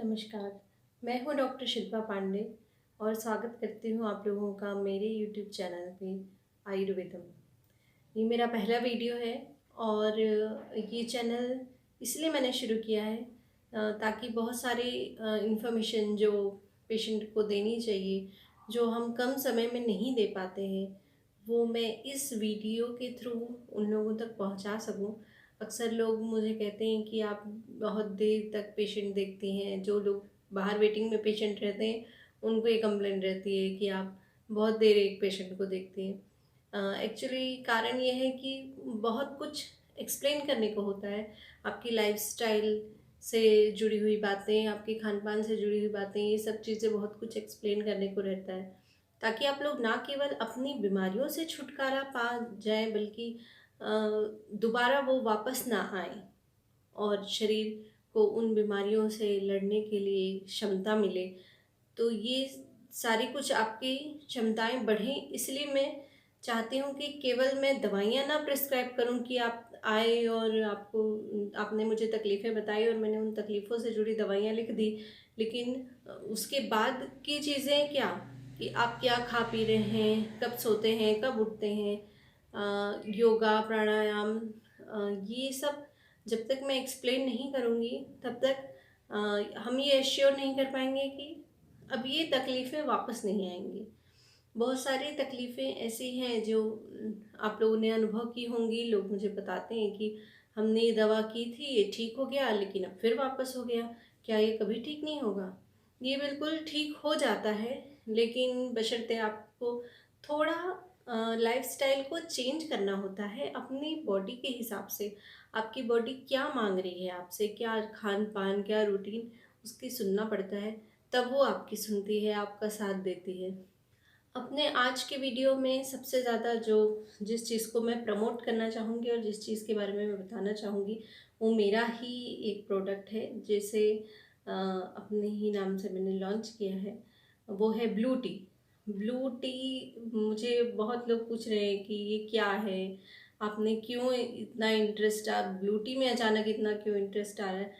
नमस्कार, मैं हूँ डॉक्टर शिल्पा पांडे और स्वागत करती हूँ आप लोगों का मेरे यूट्यूब चैनल पे आयुर्वेदम। ये मेरा पहला वीडियो है और ये चैनल इसलिए मैंने शुरू किया है ताकि बहुत सारी इन्फॉर्मेशन जो पेशेंट को देनी चाहिए, जो हम कम समय में नहीं दे पाते हैं, वो मैं इस वीडियो के थ्रू उन लोगों तक पहुंचा सकूं। अक्सर लोग मुझे कहते हैं कि आप बहुत देर तक पेशेंट देखती हैं। जो लोग बाहर वेटिंग में पेशेंट रहते हैं, उनको ये कंप्लेंट रहती है कि आप बहुत देर एक पेशेंट को देखती हैं। एक्चुअली कारण ये है कि बहुत कुछ एक्सप्लेन करने को होता है। आपकी लाइफस्टाइल से जुड़ी हुई बातें, आपके खान-पान से जुड़ी हुई बातें, ये सब चीज़ें बहुत कुछ एक्सप्लेन करने को रहता है, ताकि आप लोग ना केवल अपनी बीमारियों से छुटकारा पा जाएँ, बल्कि अ, दोबारा वो वापस ना आएँ और शरीर को उन बीमारियों से लड़ने के लिए क्षमता मिले। तो ये सारी कुछ आपकी क्षमताएँ बढ़ें, इसलिए मैं चाहती हूँ कि केवल मैं दवाइयाँ ना प्रिस्क्राइब करूँ कि आप आए और आपने मुझे तकलीफ़ें बताई और मैंने उन तकलीफ़ों से जुड़ी दवाइयाँ लिख दी। लेकिन उसके बाद की चीज़ें क्या, कि आप क्या खा पी रहे हैं, कब सोते हैं, कब उठते हैं, योगा, प्राणायाम, ये सब जब तक मैं एक्सप्लेन नहीं करूँगी, तब तक हम ये एश्योर नहीं कर पाएँगे कि अब ये तकलीफ़ें वापस नहीं आएँगी। बहुत सारी तकलीफ़ें ऐसी हैं जो आप लोगों ने अनुभव की होंगी। लोग मुझे बताते हैं कि हमने ये दवा की थी, ये ठीक हो गया, लेकिन अब फिर वापस हो गया। क्या ये कभी ठीक नहीं होगा? ये बिल्कुल ठीक हो जाता है, लेकिन बशर्ते आपको थोड़ा लाइफ़स्टाइल को चेंज करना होता है अपनी बॉडी के हिसाब से। आपकी बॉडी क्या माँग रही है आपसे, क्या खान-पान, क्या रूटीन, उसकी सुनना पड़ता है। तब वो आपकी सुनती है, आपका साथ देती है। अपने आज के वीडियो में सबसे ज़्यादा जिस चीज़ को मैं प्रमोट करना चाहूँगी और जिस चीज़ के बारे में मैं बताना चाहूँगी, वो मेरा ही एक प्रोडक्ट है, जिसे अपने ही नाम से मैंने लॉन्च किया है। वो है ब्लू टी। ब्लू टी, मुझे बहुत लोग पूछ रहे हैं कि ये क्या है? आपने क्यों इतना इंटरेस्ट, आप ब्लू टी में अचानक इतना क्यों इंटरेस्ट आ रहा है?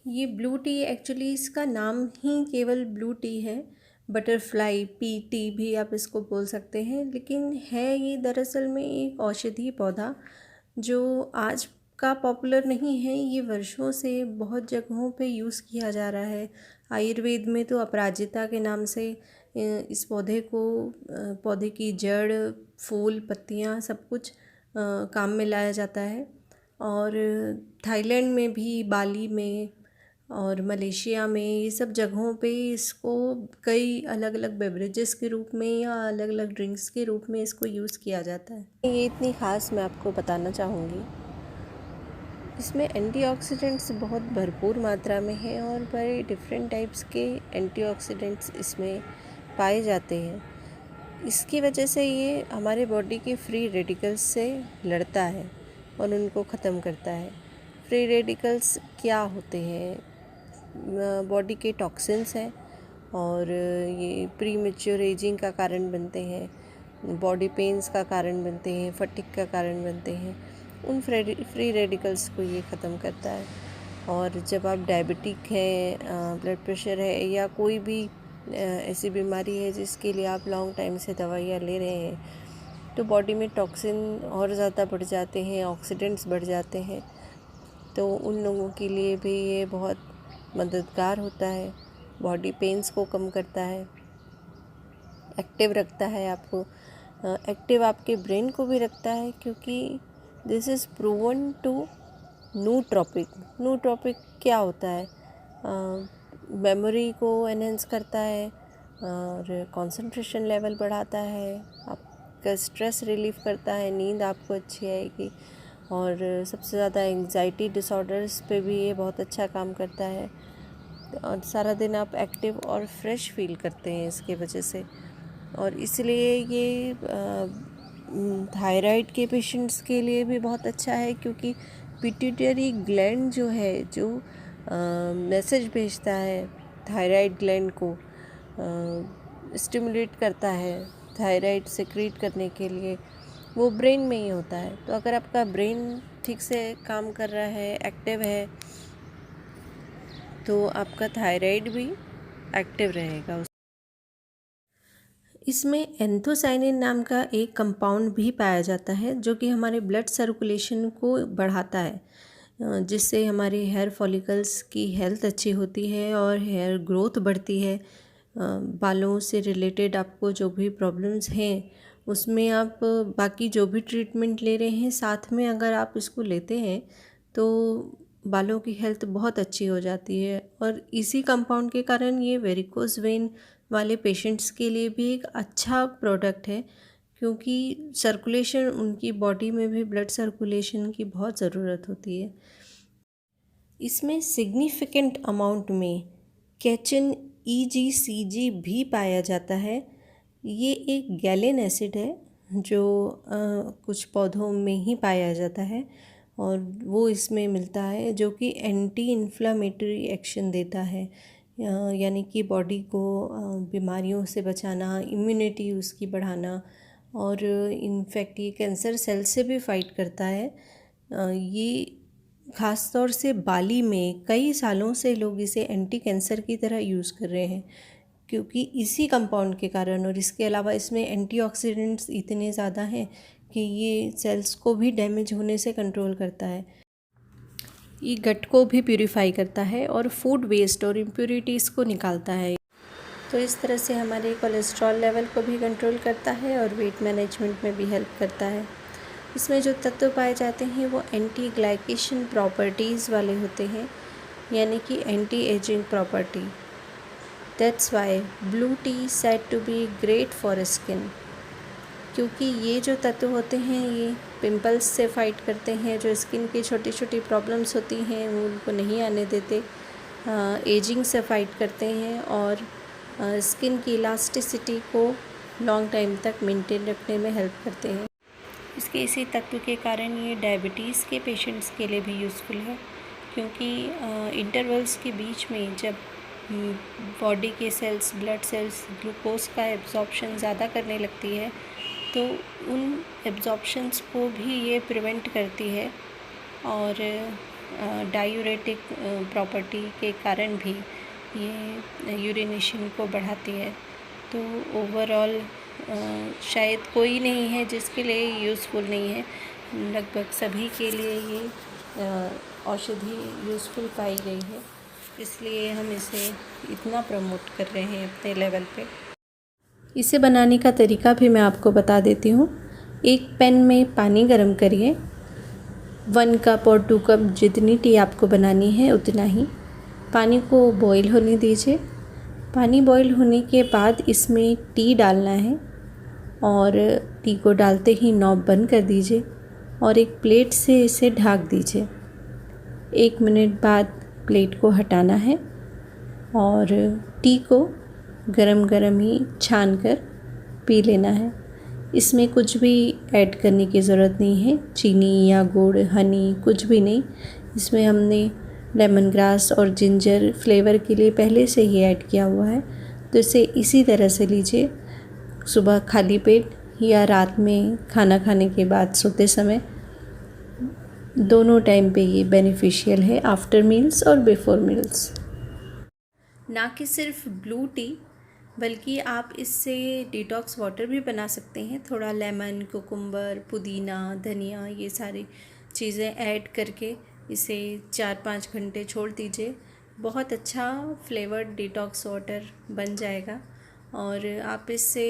ये ब्लू टी एक्चुअली इसका नाम ही केवल ब्लू टी है। बटरफ्लाई पी टी भी आप इसको बोल सकते हैं, लेकिन है ये दरअसल में एक औषधीय पौधा जो आज का पॉपुलर नहीं है। ये वर्षों से बहुत जगहों पे यूज़ किया जा रहा है। आयुर्वेद में तो अपराजिता के नाम से इस पौधे की जड़, फूल, पत्तियाँ सब कुछ काम में लाया जाता है। और थाईलैंड में भी, बाली में और मलेशिया में, ये सब जगहों पे इसको कई अलग अलग बेवरेजेस के रूप में या अलग अलग ड्रिंक्स के रूप में इसको यूज़ किया जाता है। ये इतनी ख़ास मैं आपको बताना चाहूँगी। इसमें एंटीऑक्सीडेंट्स बहुत भरपूर मात्रा में हैं और बड़े डिफरेंट टाइप्स के एंटीऑक्सीडेंट्स इसमें पाए जाते हैं। इसकी वजह से ये हमारे बॉडी के फ्री रेडिकल्स से लड़ता है और उनको ख़त्म करता है। फ्री रेडिकल्स क्या होते हैं? बॉडी के टॉक्सिन्स हैं और ये प्री मैच्योर एजिंग का कारण बनते हैं, बॉडी पेन्स का कारण बनते हैं, फटीग का कारण बनते हैं। उन फ्री रेडिकल्स को ये ख़त्म करता है। और जब आप डायबिटिक हैं, ब्लड प्रेशर है या कोई भी ऐसी बीमारी है जिसके लिए आप लॉन्ग टाइम से दवाइयाँ ले रहे हैं, तो बॉडी में टॉक्सिन और ज़्यादा बढ़ जाते हैं, ऑक्सीडेंट्स बढ़ जाते हैं। तो उन लोगों के लिए भी ये बहुत मददगार होता है। बॉडी पेन्स को कम करता है, एक्टिव रखता है आपको, एक्टिव आपके ब्रेन को भी रखता है, क्योंकि दिस इज़ प्रूवन टू नूट्रोपिक। नूट्रोपिक क्या होता है? मेमोरी को एनहेंस करता है और कंसंट्रेशन लेवल बढ़ाता है, आपका स्ट्रेस रिलीफ करता है, नींद आपको अच्छी आएगी। और सबसे ज़्यादा एंग्जाइटी डिसऑर्डर्स पे भी ये बहुत अच्छा काम करता है और सारा दिन आप एक्टिव और फ्रेश फील करते हैं इसके वजह से। और इसलिए ये थायराइड के पेशेंट्स के लिए भी बहुत अच्छा है, क्योंकि पिट्यूटरी ग्लैंड जो है, जो मैसेज भेजता है थायराइड ग्लैंड को, स्टिमुलेट करता है थायराइड सेक्रीट करने के लिए, वो ब्रेन में ही होता है। तो अगर आपका ब्रेन ठीक से काम कर रहा है, एक्टिव है, तो आपका थायराइड भी एक्टिव रहेगा। इसमें एंथोसाइनिन नाम का एक कंपाउंड भी पाया जाता है जो कि हमारे ब्लड सर्कुलेशन को बढ़ाता है, जिससे हमारे हेयर फॉलिकल्स की हेल्थ अच्छी होती है और हेयर ग्रोथ बढ़ती है। बालों से रिलेटेड आपको जो भी प्रॉब्लम्स हैं उसमें आप बाकी जो भी ट्रीटमेंट ले रहे हैं साथ में अगर आप इसको लेते हैं तो बालों की हेल्थ बहुत अच्छी हो जाती है। और इसी कंपाउंड के कारण ये वेरिकोज वेन वाले पेशेंट्स के लिए भी एक अच्छा प्रोडक्ट है, क्योंकि सर्कुलेशन उनकी बॉडी में भी ब्लड सर्कुलेशन की बहुत ज़रूरत होती है। इसमें सिग्निफिकेंट अमाउंट में कैचिन EGCG भी पाया जाता है। ये एक गैलेन एसिड है जो कुछ पौधों में ही पाया जाता है और वो इसमें मिलता है, जो कि एंटी इन्फ्लामेटरी एक्शन देता है, यानी कि बॉडी को बीमारियों से बचाना, इम्यूनिटी उसकी बढ़ाना, और इनफैक्ट ये कैंसर सेल से भी फाइट करता है। ये ख़ास तौर से बाली में कई सालों से लोग इसे एंटी कैंसर की तरह यूज़ कर रहे हैं, क्योंकि इसी कंपाउंड के कारण, और इसके अलावा इसमें एंटीऑक्सीडेंट्स इतने ज़्यादा हैं कि ये सेल्स को भी डैमेज होने से कंट्रोल करता है। ये गट को भी प्यूरिफाई करता है और फूड वेस्ट और इम्प्यूरिटीज़ को निकालता है। तो इस तरह से हमारे कोलेस्ट्रॉल लेवल को भी कंट्रोल करता है और वेट मैनेजमेंट में भी हेल्प करता है। इसमें जो तत्व पाए जाते हैं वो एंटी ग्लाइकेशन प्रॉपर्टीज़ वाले होते हैं, यानी कि anti ageing property. That's why blue tea said to be great for skin, क्योंकि ये जो तत्व होते हैं ये पिंपल्स से फाइट करते हैं, जो स्किन की छोटी छोटी प्रॉब्लम्स होती हैं वो उनको नहीं आने देते, एजिंग से फाइट करते हैं और स्किन की इलास्टिसिटी को लॉन्ग टाइम तक मेंटेन रखने में हेल्प करते हैं। इसके इसी तत्व के कारण ये डायबिटीज़ के पेशेंट्स के लिए भी यूज़फुल है, क्योंकि इंटरवल्स के बीच में जब बॉडी के सेल्स, ब्लड सेल्स ग्लूकोज का एब्जॉर्प्शन ज़्यादा करने लगती है तो उन एब्जॉर्प्शंस को भी ये प्रिवेंट करती है, और डायूरेटिक प्रॉपर्टी के कारण भी ये यूरिनेशन को बढ़ाती है। तो ओवरऑल शायद कोई नहीं है जिसके लिए यूज़फुल नहीं है, लगभग सभी के लिए ये औषधि यूज़फुल पाई गई है, इसलिए हम इसे इतना प्रमोट कर रहे हैं अपने लेवल पे। इसे बनाने का तरीका भी मैं आपको बता देती हूँ। एक पैन में पानी गरम करिए, 1 कप और 2 कप जितनी टी आपको बनानी है उतना ही पानी को बॉईल होने दीजिए। पानी बॉईल होने के बाद इसमें टी डालना है और टी को डालते ही नॉब बंद कर दीजिए और एक प्लेट से इसे ढक दीजिए। 1 मिनट बाद प्लेट को हटाना है और टी को गरम गरम ही छान कर पी लेना है। इसमें कुछ भी ऐड करने की ज़रूरत नहीं है, चीनी या गुड़, हनी, कुछ भी नहीं। इसमें हमने लेमन ग्रास और जिंजर फ्लेवर के लिए पहले से ही ऐड किया हुआ है। तो इसे इसी तरह से लीजिए, सुबह खाली पेट या रात में खाना खाने के बाद सोते समय, दोनों टाइम पे ये बेनिफिशियल है, आफ्टर मील्स और बिफोर मील्स। ना कि सिर्फ ब्लू टी, बल्कि आप इससे डिटॉक्स वाटर भी बना सकते हैं। थोड़ा लेमन, कुकुम्बर, पुदीना, धनिया, ये सारी चीज़ें ऐड करके इसे 4-5 घंटे छोड़ दीजिए। बहुत अच्छा फ्लेवर्ड डिटॉक्स वाटर बन जाएगा और आप इससे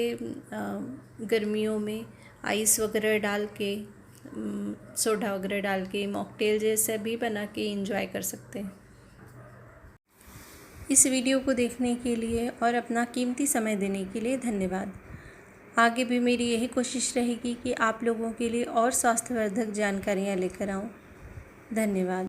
गर्मियों में आइस वगैरह डाल के, सोडा वगैरह डाल के मॉकटेल जैसा भी बना के एंजॉय कर सकते हैं। इस वीडियो को देखने के लिए और अपना कीमती समय देने के लिए धन्यवाद। आगे भी मेरी यही कोशिश रहेगी कि आप लोगों के लिए और स्वास्थ्यवर्धक जानकारियाँ लेकर आऊँ। धन्यवाद।